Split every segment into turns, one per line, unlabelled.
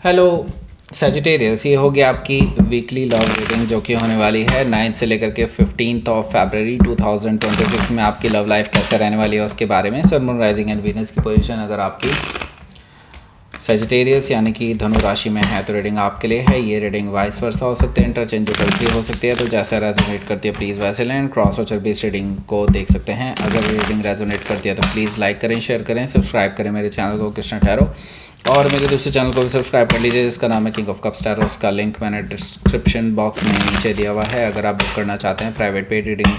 Hello Sagittarius, ये हो गया आपकी वीकली लव रीडिंग जो कि होने वाली है 9 से लेकर के 15 फरवरी 2026 में। आपकी लव लाइफ कैसे रहने वाली है उसके बारे में। सन, मून, राइजिंग एंड वीनस की पोजीशन अगर आपकी सजिटेरियस यानी कि धनु राशि में है तो रीडिंग आपके लिए है। ये रीडिंग वाइस वर्सा हो सकते हैं, इंटरचेंजेबल भी हो सकती है, तो जैसा रेजोनेट करती है प्लीज़ वैसे लें। क्रॉस वॉचर बेस्ड रीडिंग को देख सकते हैं। अगर रीडिंग रेजोनेट करती है तो प्लीज़ लाइक करें, शेयर करें, सब्सक्राइब करें मेरे चैनल को कृष्ण ठहरो, और मेरे दूसरे चैनल को भी सब्सक्राइब कर लीजिए जिसका नाम है किंग ऑफ कप्स टैरो। उसका लिंक मैंने डिस्क्रिप्शन बॉक्स में नीचे दिया हुआ है। अगर आप बुक करना चाहते हैं प्राइवेट पेड रीडिंग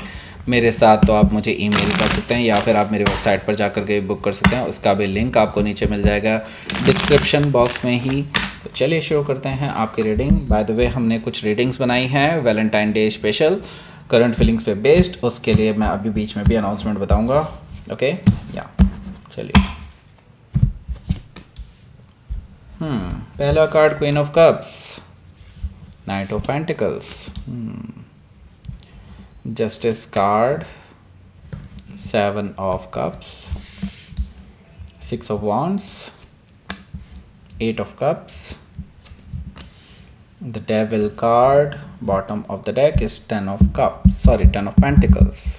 मेरे साथ तो आप मुझे ईमेल कर सकते हैं या फिर आप मेरी वेबसाइट पर जाकर के बुक कर सकते हैं। उसका भी लिंक आपको नीचे मिल जाएगा डिस्क्रिप्शन बॉक्स में ही। तो चलिए शुरू करते हैं आपकी रीडिंग। बाय द वे, हमने कुछ रीडिंग्स बनाई हैं Valentine day special current feelings पे बेस्ड। उसके लिए मैं अभी बीच में भी अनाउंसमेंट बताऊँगा। ओके या चलिए। पहला card queen of cups, knight of pentacles, justice card, seven of cups, six of wands, eight of cups, the devil card, bottom of the deck is 10 of cups, sorry 10 of pentacles.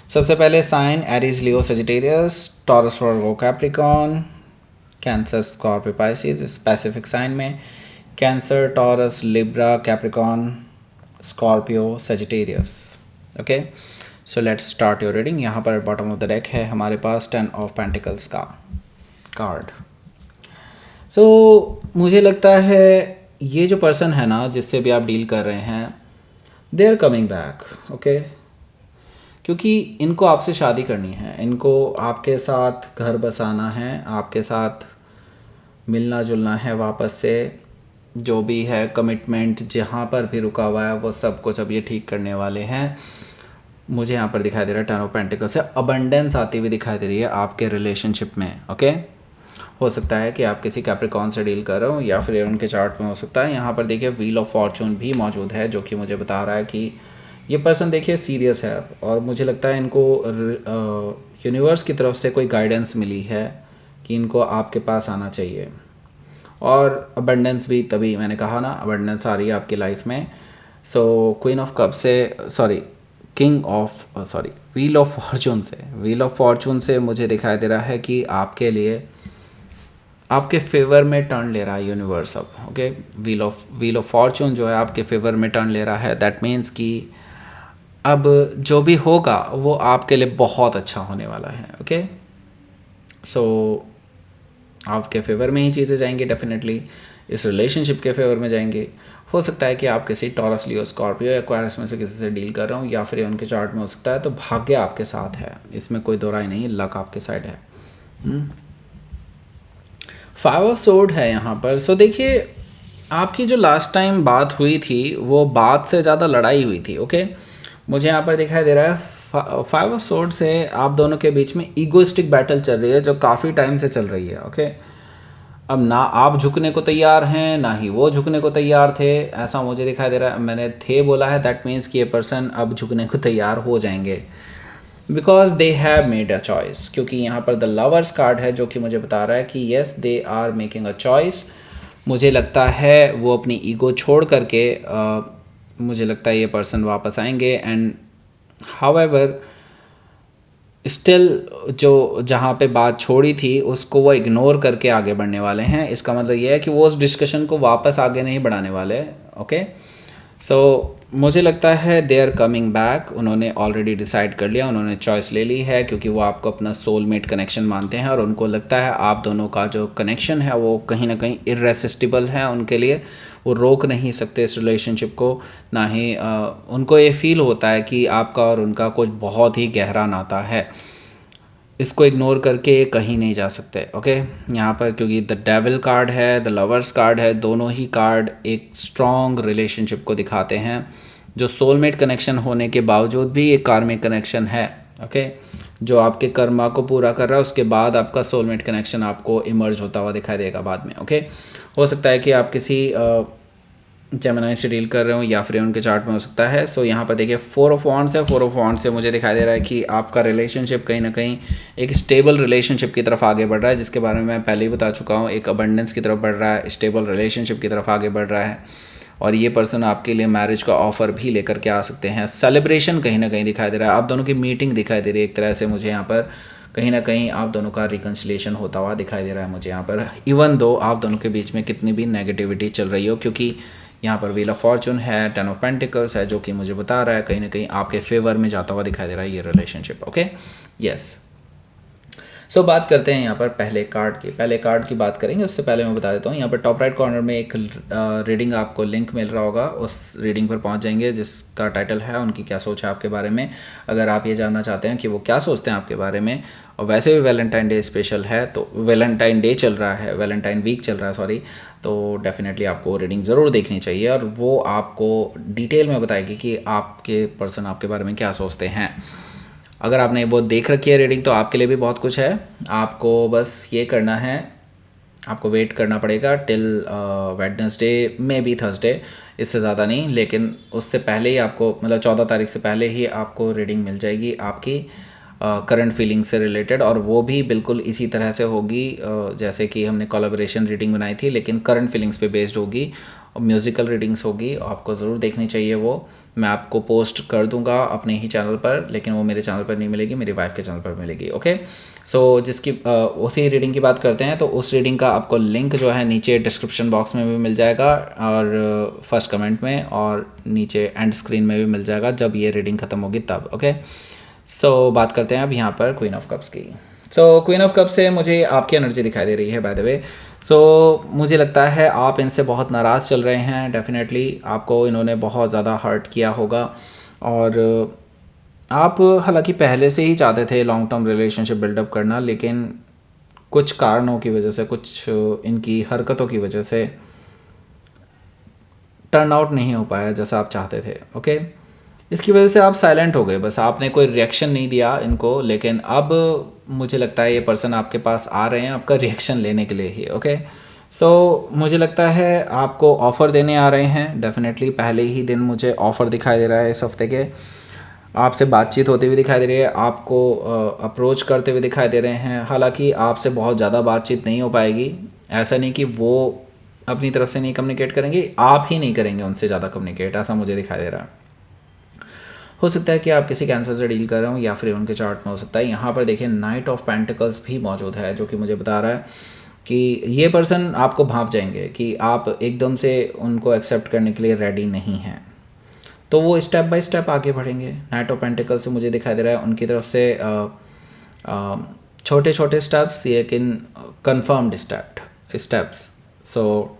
सबसे पहले sign Aries, Leo, Sagittarius, Taurus, Virgo, Capricorn, Cancer, Scorpio, Pisces. Specific sign में Cancer, Taurus, Libra, Capricorn, Scorpio, Sagittarius. Okay, so let's start your reading. यहाँ पर bottom of the deck है हमारे पास 10 of pentacles का card. सो मुझे लगता है ये जो पर्सन है ना जिससे भी आप डील कर रहे हैं, they are coming back. Okay, क्योंकि इनको आपसे शादी करनी है, इनको आपके साथ घर बसाना है, आपके साथ मिलना जुलना है वापस से। जो भी है कमिटमेंट जहाँ पर भी रुका हुआ है वो सब कुछ अब ये ठीक करने वाले हैं। मुझे यहाँ पर दिखाई दे रहा है 10 ऑफ पेंटिकल्स से अबंडेंस आती हुई दिखाई दे रही है आपके रिलेशनशिप में। ओके, हो सकता है कि आप किसी कैप्रिकॉन से डील कर रहे हो या फिर उनके चार्ट में हो सकता है। यहाँ पर देखिए व्हील ऑफ फॉर्चून भी मौजूद है जो कि मुझे बता रहा है कि ये पर्सन देखिए सीरियस है और मुझे लगता है इनको यूनिवर्स की तरफ से कोई गाइडेंस मिली है कि इनको आपके पास आना चाहिए। और अबंडेंस भी, तभी मैंने कहा ना अबंडेंस आ रही है आपकी लाइफ में। सो क्वीन ऑफ कप से, sorry king of, sorry wheel of Fortune से, व्हील ऑफ फॉर्चून से मुझे दिखाई दे रहा है कि आपके लिए आपके फेवर में टर्न ले रहा है यूनिवर्स अब। ओके, व्हील ऑफ फॉर्चून जो है आपके फेवर में टर्न ले रहा है। दैट मीन्स कि अब जो भी होगा वो आपके लिए बहुत अच्छा होने वाला है। ओके, सो आपके फेवर में ही चीज़ें जाएंगी, डेफिनेटली इस रिलेशनशिप के फेवर में जाएंगी। हो सकता है कि आप किसी टॉरस, लियो, स्कॉर्पियो, एक्वायरस में से किसी से डील कर रहे हो या फिर उनके चार्ट में हो सकता है। तो भाग्य आपके साथ है, इसमें कोई दो राय नहीं, लक आपके साइड है। फाइव ऑफ सोर्ड है यहाँ पर। सो देखिए, आपकी जो लास्ट टाइम बात हुई थी वो बात से ज़्यादा लड़ाई हुई थी। ओके, मुझे यहाँ पर दिखाई दे रहा है फाइव ऑफ सोर्ड से आप दोनों के बीच में ईगोइस्टिक बैटल चल रही है जो काफ़ी टाइम से चल रही है। ओके, अब ना आप झुकने को तैयार हैं ना ही वो झुकने को तैयार थे, ऐसा मुझे दिखाई दे रहा है। मैंने थे बोला है, दैट मीन्स कि ये पर्सन अब झुकने को तैयार हो जाएंगे because they have made a choice. क्योंकि यहाँ पर द लवर्स कार्ड है जो कि मुझे बता रहा है कि yes they are making a choice. मुझे लगता है वो अपनी ईगो छोड़ करके मुझे लगता है ये पर्सन वापस आएंगे। एंड हाउएवर स्टिल जो जहाँ पे बात छोड़ी थी उसको वो इग्नोर करके आगे बढ़ने वाले हैं। इसका मतलब ये है कि वो उस डिस्कशन को वापस आगे नहीं बढ़ाने वाले। ओके, सो मुझे लगता है दे आर कमिंग बैक। उन्होंने ऑलरेडी डिसाइड कर लिया, उन्होंने चॉइस ले ली है क्योंकि वो आपको अपना सोलमेट कनेक्शन मानते हैं और उनको लगता है आप दोनों का जो कनेक्शन है वो कहीं ना कहीं इर्रेसिस्टिबल है उनके लिए। वो रोक नहीं सकते इस रिलेशनशिप को, ना ही उनको ये फील होता है कि आपका और उनका कुछ बहुत ही गहरा नाता है। इसको इग्नोर करके ये कहीं नहीं जा सकते। ओके, यहाँ पर क्योंकि द डेविल कार्ड है, द लवर्स कार्ड है, दोनों ही कार्ड एक स्ट्रॉन्ग रिलेशनशिप को दिखाते हैं जो सोलमेट कनेक्शन होने के बावजूद भी एक कार्मिक कनेक्शन है। ओके, जो आपके कर्मा को पूरा कर रहा है उसके बाद आपका सोलमेट कनेक्शन आपको इमर्ज होता हुआ दिखाई देगा बाद में। ओके, हो सकता है कि आप किसी जेमिनी से डील कर रहे हो या फिर उनके चार्ट में हो सकता है। सो यहाँ पर देखिए 4 ऑफ वॉन्ड्स है। 4 ऑफ वॉन्ड्स से मुझे दिखाई दे रहा है कि आपका रिलेशनशिप कहीं ना कहीं एक स्टेबल रिलेशनशिप की तरफ आगे बढ़ रहा है, जिसके बारे में मैं पहले ही बता चुका हूँ। एक अबंडेंस की तरफ बढ़ रहा है, स्टेबल रिलेशनशिप की तरफ आगे बढ़ रहा है, और ये पर्सन आपके लिए मैरिज का ऑफर भी लेकर के आ सकते हैं। सेलिब्रेशन कहीं ना कहीं दिखाई दे रहा है, आप दोनों की मीटिंग दिखाई दे रही है एक तरह से मुझे यहाँ पर। कहीं ना कहीं आप दोनों का रिकन्सिलिएशन होता हुआ दिखाई दे रहा है मुझे यहाँ पर, इवन दो आप दोनों के बीच में कितनी भी नेगेटिविटी चल रही हो, क्योंकि यहाँ पर व्हील ऑफ फॉर्चून है, 10 ऑफ पेंटिकल्स है, जो कि मुझे बता रहा है कहीं ना कहीं आपके फेवर में जाता हुआ दिखाई दे रहा है ये रिलेशनशिप। Okay, yes. सो बात करते हैं यहाँ पर पहले कार्ड की बात करेंगे। उससे पहले मैं बता देता हूँ यहाँ पर टॉप राइट कॉर्नर में एक रीडिंग आपको लिंक मिल रहा होगा, उस रीडिंग पर पहुँच जाएंगे जिसका टाइटल है उनकी क्या सोच है आपके बारे में। अगर आप ये जानना चाहते हैं कि वो क्या सोचते हैं आपके बारे में, और वैसे भी वैलेंटाइन डे स्पेशल है, तो वैलेंटाइन डे चल रहा है, वैलेंटाइन वीक चल रहा है सॉरी, तो डेफिनेटली आपको रीडिंग ज़रूर देखनी चाहिए, और वो आपको डिटेल में बताएगी कि आपके पर्सन आपके बारे में क्या सोचते हैं। अगर आपने वो देख रखी है रीडिंग तो आपके लिए भी बहुत कुछ है। आपको बस ये करना है, आपको वेट करना पड़ेगा टिल वेडनेसडे में भी थर्सडे, इससे ज़्यादा नहीं, लेकिन उससे पहले ही आपको मतलब 14 तारीख से पहले ही आपको रीडिंग मिल जाएगी आपकी करंट फीलिंग से रिलेटेड, और वो भी बिल्कुल इसी तरह से होगी जैसे कि हमने कोलैबोरेशन रीडिंग बनाई थी, लेकिन करंट फीलिंग्स पे बेस्ड होगी, और म्यूज़िकल रीडिंग्स होगी। आपको ज़रूर देखनी चाहिए वो, मैं आपको पोस्ट कर दूंगा अपने ही चैनल पर, लेकिन वो मेरे चैनल पर नहीं मिलेगी, मेरी वाइफ के चैनल पर मिलेगी। ओके, सो जिसकी उसी रीडिंग की बात करते हैं, तो उस रीडिंग का आपको लिंक जो है नीचे डिस्क्रिप्शन बॉक्स में भी मिल जाएगा, और फर्स्ट कमेंट में, और नीचे एंड स्क्रीन में भी मिल जाएगा जब ये रीडिंग ख़त्म होगी तब। ओके, सो बात करते हैं अब यहाँ पर क्वीन ऑफ कप्स की। सो क्वीन ऑफ कप से मुझे आपकी एनर्जी दिखाई दे रही है बाय द वे। सो मुझे लगता है आप इनसे बहुत नाराज़ चल रहे हैं, डेफिनेटली आपको इन्होंने बहुत ज़्यादा हर्ट किया होगा, और आप हालांकि पहले से ही चाहते थे लॉन्ग टर्म रिलेशनशिप बिल्डअप करना, लेकिन कुछ कारणों की वजह से, कुछ इनकी हरकतों की वजह से टर्न आउट नहीं हो पाया जैसा आप चाहते थे। ओके, इसकी वजह से आप साइलेंट हो गए, बस आपने कोई रिएक्शन नहीं दिया इनको, लेकिन अब मुझे लगता है ये पर्सन आपके पास आ रहे हैं आपका रिएक्शन लेने के लिए ही। ओके, सो मुझे लगता है आपको ऑफ़र देने आ रहे हैं डेफिनेटली। पहले ही दिन मुझे ऑफ़र दिखाई दे रहा है इस हफ्ते के, आपसे बातचीत होती हुई दिखाई दे रही है, आपको अप्रोच करते हुए दिखाई दे रहे हैं। हालांकि आपसे बहुत ज़्यादा बातचीत नहीं हो पाएगी, ऐसा नहीं कि वो अपनी तरफ से नहीं कम्युनिकेट करेंगे, आप ही नहीं करेंगे उनसे ज़्यादा कम्युनिकेट, ऐसा मुझे दिखाई दे रहा है। हो सकता है कि आप किसी कैंसर से डील कर रहे हो, या फिर उनके चार्ट में हो सकता है। यहाँ पर देखिए नाइट ऑफ पेंटिकल्स भी मौजूद है, जो कि मुझे बता रहा है कि ये पर्सन आपको भांप जाएंगे कि आप एकदम से उनको एक्सेप्ट करने के लिए रेडी नहीं हैं, तो वो स्टेप बाय स्टेप आगे बढ़ेंगे। नाइट ऑफ पेंटिकल्स से मुझे दिखाई दे रहा है उनकी तरफ से छोटे छोटे स्टेप्स, लेकिन confirmed steps. So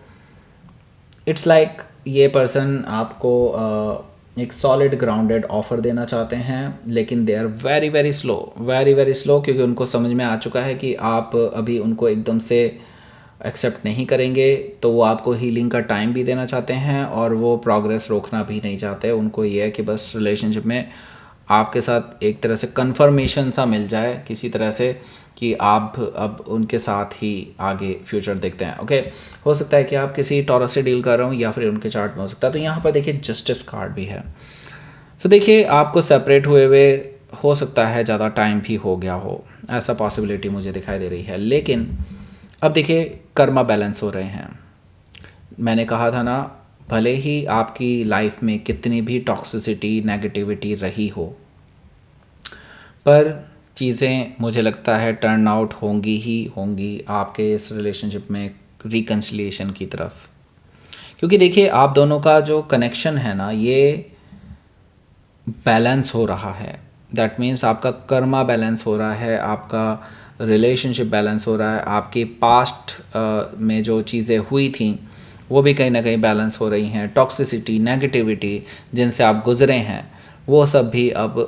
it's like ये पर्सन आपको एक सॉलिड ग्राउंडेड ऑफर देना चाहते हैं, लेकिन they are very very slow, क्योंकि उनको समझ में आ चुका है कि आप अभी उनको एकदम से एक्सेप्ट नहीं करेंगे, तो वो आपको हीलिंग का टाइम भी देना चाहते हैं, और वो प्रोग्रेस रोकना भी नहीं चाहते। उनको ये है कि बस रिलेशनशिप में आपके साथ एक तरह से कन्फर्मेशन सा मिल जाए किसी तरह से, कि आप अब उनके साथ ही आगे फ्यूचर देखते हैं। ओके, हो सकता है कि आप किसी टॉरस से डील कर रहे हो, या फिर उनके चार्ट में हो सकता है। तो यहाँ पर देखिए जस्टिस कार्ड भी है। सो देखिए आपको सेपरेट हुए हुए हो सकता है ज़्यादा टाइम भी हो गया हो, ऐसा पॉसिबिलिटी मुझे दिखाई दे रही है, लेकिन अब देखिए कर्मा बैलेंस हो रहे हैं। मैंने कहा था ना, भले ही आपकी लाइफ में कितनी भी टॉक्सिसिटी नेगेटिविटी रही हो, पर चीज़ें मुझे लगता है टर्न आउट होंगी ही होंगी आपके इस रिलेशनशिप में रिकन्सिलिएशन की तरफ। क्योंकि देखिए आप दोनों का जो कनेक्शन है ना, ये बैलेंस हो रहा है। दैट मीन्स आपका कर्मा बैलेंस हो रहा है, आपका रिलेशनशिप बैलेंस हो रहा है, आपकी पास्ट में जो चीज़ें हुई थी वो भी कहीं ना कहीं बैलेंस हो रही हैं। टॉक्सिसिटी नेगेटिविटी जिनसे आप गुजरे हैं, वो सब भी अब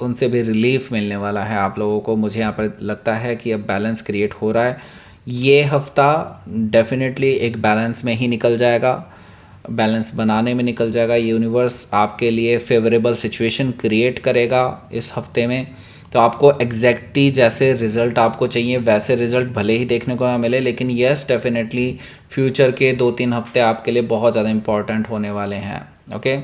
उनसे भी रिलीफ मिलने वाला है आप लोगों को। मुझे यहाँ पर लगता है कि अब बैलेंस क्रिएट हो रहा है। ये हफ्ता डेफिनेटली एक बैलेंस में ही निकल जाएगा, बैलेंस बनाने में निकल जाएगा। यूनिवर्स आपके लिए फेवरेबल सिचुएशन क्रिएट करेगा इस हफ्ते में, तो आपको एग्जैक्टली जैसे रिज़ल्ट आपको चाहिए वैसे रिज़ल्ट भले ही देखने को ना मिले, लेकिन यस डेफिनेटली फ्यूचर के 2-3 हफ्ते आपके लिए बहुत ज़्यादा इंपॉर्टेंट होने वाले हैं। ओके,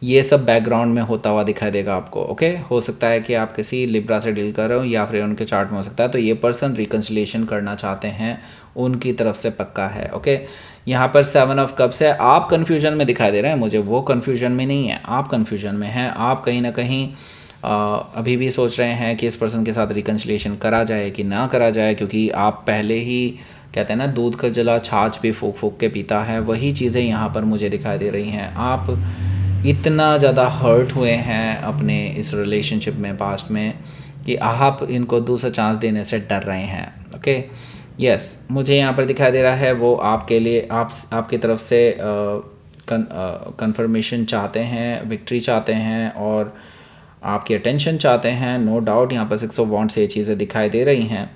ये सब बैकग्राउंड में होता हुआ दिखाई देगा आपको। ओके, हो सकता है कि आप किसी लिब्रा से डील कर रहे हो या फिर उनके चार्ट में हो सकता है, तो ये पर्सन रिकन्सिलिएशन करना चाहते हैं, उनकी तरफ से पक्का है। ओके, यहाँ पर 7 ऑफ कप्स है, आप कन्फ्यूजन में दिखाई दे रहे हैं मुझे, वो कन्फ्यूजन में नहीं है, आप कन्फ्यूजन में हैं। आप कहीं ना कहीं अभी भी सोच रहे हैं कि इस पर्सन के साथ रिकन्सिलिएशन करा जाए कि ना करा जाए, क्योंकि आप पहले ही कहते हैं ना दूध का जला छाछ भी फूक फूक के पीता है, वही चीज़ें यहाँ पर मुझे दिखाई दे रही हैं। आप इतना ज़्यादा हर्ट हुए हैं अपने इस रिलेशनशिप में पास्ट में कि आप इनको दूसरा चांस देने से डर रहे हैं। ओके, यस, मुझे यहाँ पर दिखाई दे रहा है वो आपके लिए आपकी तरफ से कंफर्मेशन चाहते हैं, विक्ट्री चाहते हैं और आपकी अटेंशन चाहते हैं। नो डाउट यहाँ पर 6 ऑफ वॉन्ड से ये चीज़ें दिखाई दे रही हैं,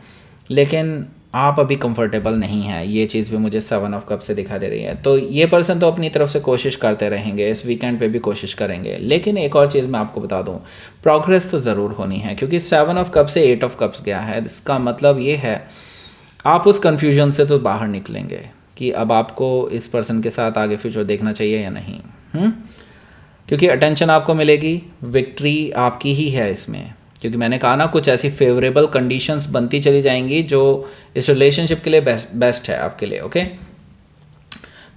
लेकिन आप अभी कंफर्टेबल नहीं हैं, ये चीज़ भी मुझे 7 ऑफ कप से दिखा दे रही है। तो ये पर्सन तो अपनी तरफ से कोशिश करते रहेंगे, इस वीकेंड पे भी कोशिश करेंगे, लेकिन एक और चीज़ मैं आपको बता दूं, प्रोग्रेस तो ज़रूर होनी है, क्योंकि 7 ऑफ कप से 8 ऑफ कप्स गया है। इसका मतलब ये है आप उस कन्फ्यूजन से तो बाहर निकलेंगे कि अब आपको इस पर्सन के साथ आगे फ्यूचर देखना चाहिए या नहीं। क्योंकि अटेंशन आपको मिलेगी, विक्ट्री आपकी ही है इसमें, क्योंकि मैंने कहा ना कुछ ऐसी फेवरेबल कंडीशंस बनती चली जाएंगी जो इस रिलेशनशिप के लिए बेस्ट है आपके लिए। ओके,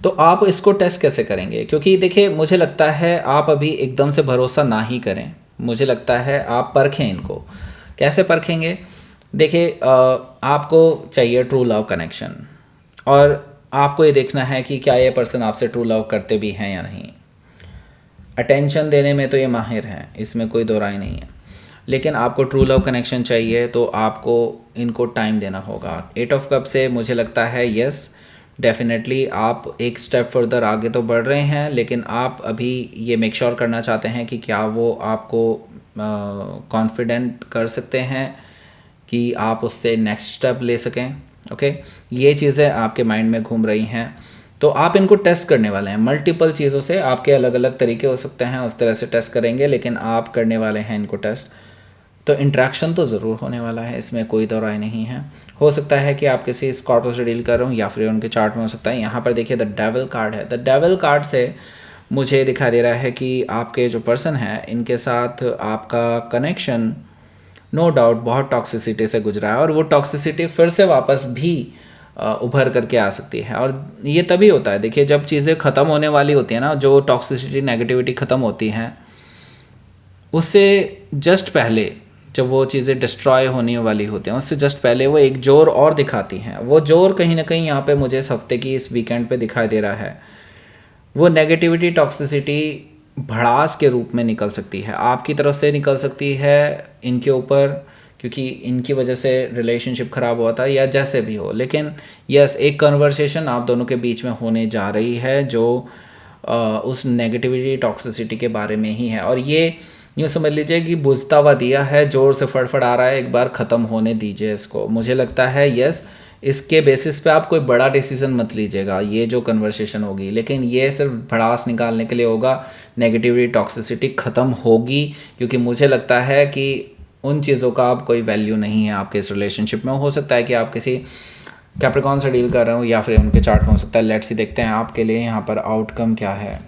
तो आप इसको टेस्ट कैसे करेंगे? क्योंकि देखिए मुझे लगता है आप अभी एकदम से भरोसा ना ही करें, मुझे लगता है आप परखें इनको। कैसे परखेंगे? देखिए आपको चाहिए ट्रू लव कनेक्शन, और आपको ये देखना है कि क्या ये पर्सन आपसे ट्रू लव करते भी हैं या नहीं। अटेंशन देने में तो ये माहिर हैं, इसमें कोई दो राय नहीं है, लेकिन आपको ट्रू लव कनेक्शन चाहिए तो आपको इनको टाइम देना होगा। 8 ऑफ कप से मुझे लगता है यस डेफिनेटली आप एक स्टेप फर्दर आगे तो बढ़ रहे हैं, लेकिन आप अभी ये मेक श्योर करना चाहते हैं कि क्या वो आपको कॉन्फिडेंट कर सकते हैं कि आप उससे नेक्स्ट स्टेप ले सकें। ओके, ये चीज़ें आपके माइंड में घूम रही हैं, तो आप इनको टेस्ट करने वाले हैं मल्टीपल चीज़ों से। आपके अलग अलग तरीके हो सकते हैं, उस तरह से टेस्ट करेंगे, लेकिन आप करने वाले हैं इनको टेस्ट। तो इंट्रैक्शन तो ज़रूर होने वाला है, इसमें कोई दो राय नहीं है। हो सकता है कि आप किसी स्कॉर्पियो से डील कर रहे हो या फिर उनके चार्ट में हो सकता है। यहाँ पर देखिए द डेविल कार्ड है, द डेविल कार्ड से मुझे दिखाई दे रहा है कि आपके जो पर्सन हैं इनके साथ आपका कनेक्शन नो डाउट बहुत टॉक्सिसिटी से गुजरा है, और वो टॉक्सिसिटी फिर से वापस भी उभर करके आ सकती है। और ये तभी होता है, देखिए जब चीज़ें ख़त्म होने वाली होती हैं ना, जो टॉक्सिसिटी नेगेटिविटी ख़त्म होती हैं, उससे जस्ट पहले जब वो चीज़ें डिस्ट्रॉय होने वाली होती हैं, उससे जस्ट पहले वो एक जोर और दिखाती हैं। वो जोर कहीं ना कहीं यहाँ पे मुझे इस हफ्ते की इस वीकेंड पे दिखाई दे रहा है। वो नेगेटिविटी टॉक्सिसिटी भड़ास के रूप में निकल सकती है, आपकी तरफ से निकल सकती है इनके ऊपर, क्योंकि इनकी वजह से रिलेशनशिप ख़राब हुआ था या जैसे भी हो। लेकिन यस, एक कन्वर्सेशन आप दोनों के बीच में होने जा रही है जो उस नेगेटिविटी टॉक्सिसिटी के बारे में ही है। और ये यूँ समझ लीजिए कि बुझता हुआ दिया है, ज़ोर से फड़फड़ आ रहा है, एक बार ख़त्म होने दीजिए इसको। मुझे लगता है यस, इसके बेसिस पे आप कोई बड़ा डिसीजन मत लीजिएगा, ये जो कन्वर्सेशन होगी, लेकिन ये सिर्फ भड़ास निकालने के लिए होगा, नेगेटिविटी टॉक्सिसिटी ख़त्म होगी, क्योंकि मुझे लगता है कि उन चीज़ों का अब कोई वैल्यू नहीं है आपके इस रिलेशनशिप में। हो सकता है कि आप किसी कैप्रिकॉर्न से डील कर रहे हो या फिर उनके चार्ट में हो सकता है। लेट्स सी देखते हैं आपके लिए यहाँ पर आउटकम क्या है।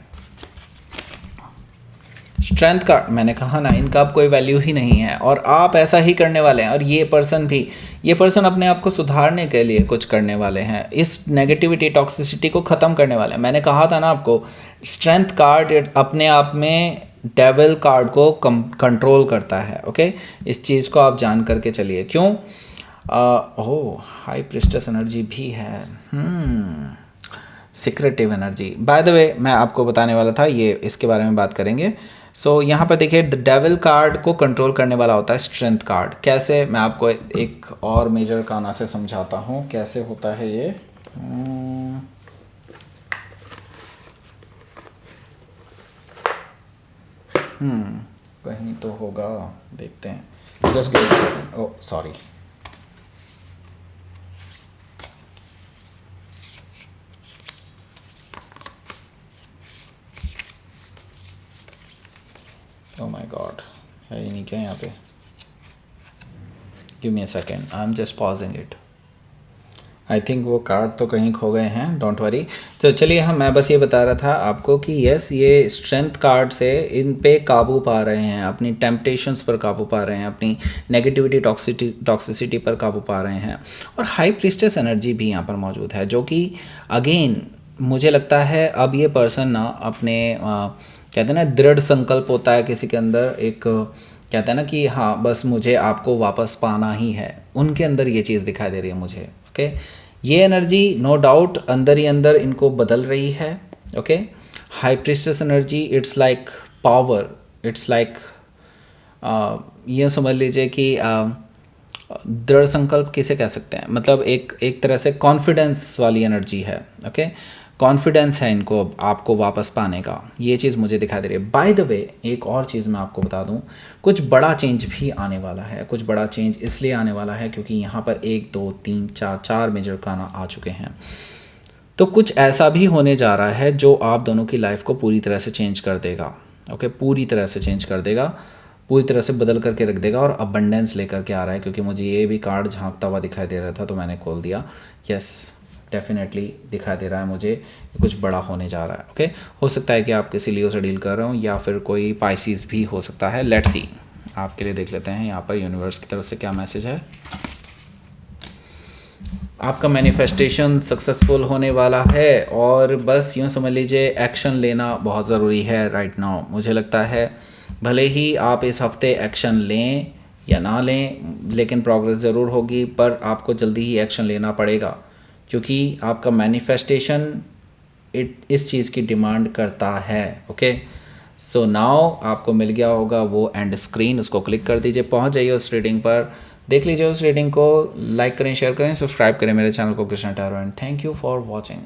स्ट्रेंथ का मैंने कहा ना, इनका अब कोई वैल्यू ही नहीं है और आप ऐसा ही करने वाले हैं। और ये पर्सन भी, ये पर्सन अपने आप को सुधारने के लिए कुछ करने वाले हैं, इस नेगेटिविटी टॉक्सिसिटी को ख़त्म करने वाले हैं। मैंने कहा था ना आपको, स्ट्रेंथ कार्ड अपने आप में डेविल कार्ड को कंट्रोल करता है। ओके, इस चीज़ को आप जान करके चलिए। क्यों? ओह, हाई प्रिस्टेस एनर्जी भी है, secretive energy. By the way मैं आपको बताने वाला था, ये इसके बारे में बात करेंगे। सो यहाँ पर देखिए द डेविल कार्ड को कंट्रोल करने वाला होता है स्ट्रेंथ कार्ड। कैसे, मैं आपको एक और मेजर काना से समझाता हूँ कैसे होता है ये। कहीं तो होगा, देखते हैं। Just give it, oh sorry. Oh my God, है ही नहीं क्या यहाँ पे? Give me a second, I am just pausing it. I think वो कार्ड तो कहीं खो गए हैं, डोंट वरी। तो चलिए, हम मैं बस ये बता रहा था आपको कि यस, ये स्ट्रेंथ कार्ड से इन पे काबू पा रहे हैं, अपनी टेम्पटेशंस पर काबू पा रहे हैं, अपनी नेगेटिविटी टॉक्सिसिटी पर काबू पा रहे हैं। और हाई प्रीस्टेस एनर्जी भी यहाँ पर मौजूद है, जो कि अगेन मुझे लगता है अब ये पर्सन ना अपने कहते हैं ना दृढ़ संकल्प होता है किसी के अंदर, एक कहते हैं ना कि हाँ बस मुझे आपको वापस पाना ही है, उनके अंदर ये चीज़ दिखाई दे रही है मुझे। ओके, ये एनर्जी नो डाउट अंदर ही अंदर इनको बदल रही है। Okay, high priestess energy, it's like power, it's like ये समझ लीजिए कि दृढ़ संकल्प किसे कह सकते हैं, मतलब एक तरह से कॉन्फिडेंस वाली एनर्जी है। ओके, कॉन्फिडेंस है इनको आपको वापस पाने का, ये चीज़ मुझे दिखाई दे रही है। बाय द वे, एक और चीज़ मैं आपको बता दूं, कुछ बड़ा चेंज भी आने वाला है। कुछ बड़ा चेंज इसलिए आने वाला है क्योंकि यहाँ पर 1 2 3 4 मेजर काना आ चुके हैं। तो कुछ ऐसा भी होने जा रहा है जो आप दोनों की लाइफ को पूरी तरह से चेंज कर देगा। ओके, पूरी तरह से चेंज कर देगा, पूरी तरह से बदल करके रख देगा, और अबंडेंस लेकर के आ रहा है। क्योंकि मुझे ये भी कार्ड झांकता हुआ दिखाई दे रहा था तो मैंने खोल दिया। यस, डेफिनेटली दिखाई दे रहा है मुझे कुछ बड़ा होने जा रहा है। ओके, हो सकता है कि आप किसी लियो से डील कर रहे हो, या फिर कोई पाइसिस भी हो सकता है। लेट्स सी, आपके लिए देख लेते हैं यहाँ पर यूनिवर्स की तरफ से क्या मैसेज है। आपका मैनिफेस्टेशन सक्सेसफुल होने वाला है, और बस यूँ समझ लीजिए एक्शन लेना बहुत ज़रूरी है राइट नाउ। मुझे लगता है भले ही आप इस हफ्ते एक्शन लें या ना लें, लेकिन प्रोग्रेस ज़रूर होगी, पर आपको जल्दी ही एक्शन लेना पड़ेगा, क्योंकि आपका मैनिफेस्टेशन इस चीज़ की डिमांड करता है। ओके, सो नाउ आपको मिल गया होगा वो एंड स्क्रीन, उसको क्लिक कर दीजिए, पहुंच जाइए उस रीडिंग पर, देख लीजिए उस रीडिंग को, लाइक करें, शेयर करें, सब्सक्राइब करें मेरे चैनल को Krishna tarot, and thank you for watching.